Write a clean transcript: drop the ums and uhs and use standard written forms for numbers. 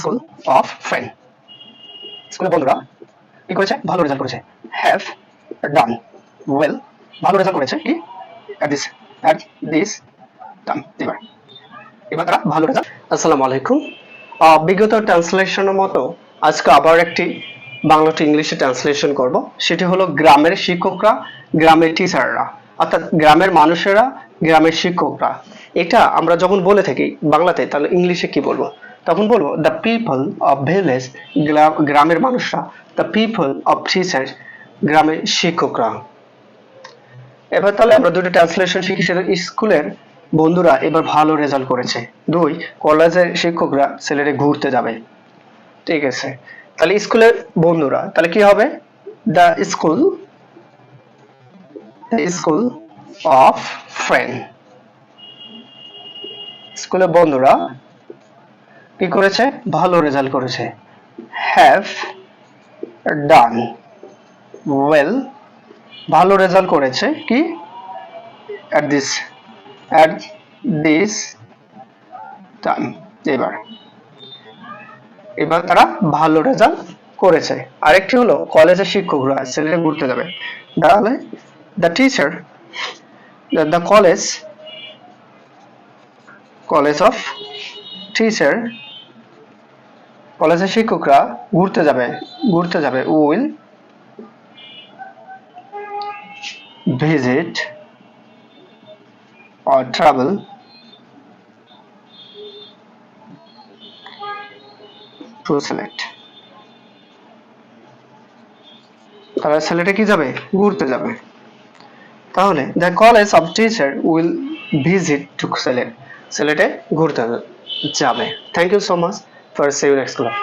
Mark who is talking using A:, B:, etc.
A: School of friend, স্কুলের বন্ধুরা কি করেছে, ভালো রেজাল্ট করেছে। হ্যাভ ডান ওয়েল, ভালো রেজাল্ট করেছে কি, অ্যাট দিস টাইম। এবার এবার তারা ভালো রেজাল্ট। আসসালামু আলাইকুম। বিগত ট্রান্সলেশনের মতো আজকে আবার একটি বাংলা টু ইংলিশে ট্রান্সলেশন করব। সেটি হলো গ্রামের শিক্ষকরা, গ্রামের টিচাররা, অর্থাৎ গ্রামের মানুষেরা, গ্রামের শিক্ষকরা। এটা আমরা যখন বলে থাকি বাংলাতে, তাহলে ইংলিশে কি বলবো? তখন বলবো দ্য পিপল অফ ভিলেজ, গ্রামের মানুষরা, দ্য পিপল অফ টিচার, গ্রামের শিক্ষকরা। এবার তাহলে আমরা দুটো ট্রান্সলেশন শিখি। সেটা স্কুলের বন্ধুরা এবার ভালো রেজাল্ট করেছে, দুই কলেজের শিক্ষকরা ছেলেরে ঘুরতে যাবে। ঠিক আছে, তাহলে স্কুলের বন্ধুরা, তাহলে কি হবে, দ্য স্কুল অফ ফ্রেন্ড, স্কুলের বন্ধুরা কি করেছে, ভালো রেজাল্ট করেছে। হ্যাভ ডান ওয়েল, ভালো রেজাল্ট করেছে কি, at this time। এবার এবার তারা ভালো রেজাল্ট করেছে। আরেকটি হলো কলেজের শিক্ষকরা ছেলেরা ঘুরতে যাবে। তাহলে the teacher, the college of teacher, কলেজের শিক্ষকরা ঘুরতে যাবে will visit or travel to select। তাহলে ছেলেটা কি যাবে, ঘুরতে যাবে। তাহলে the college of teacher will visit to Sylhet, সিলেটে ঘুরতে যাবে। Thank you so much for see you next class.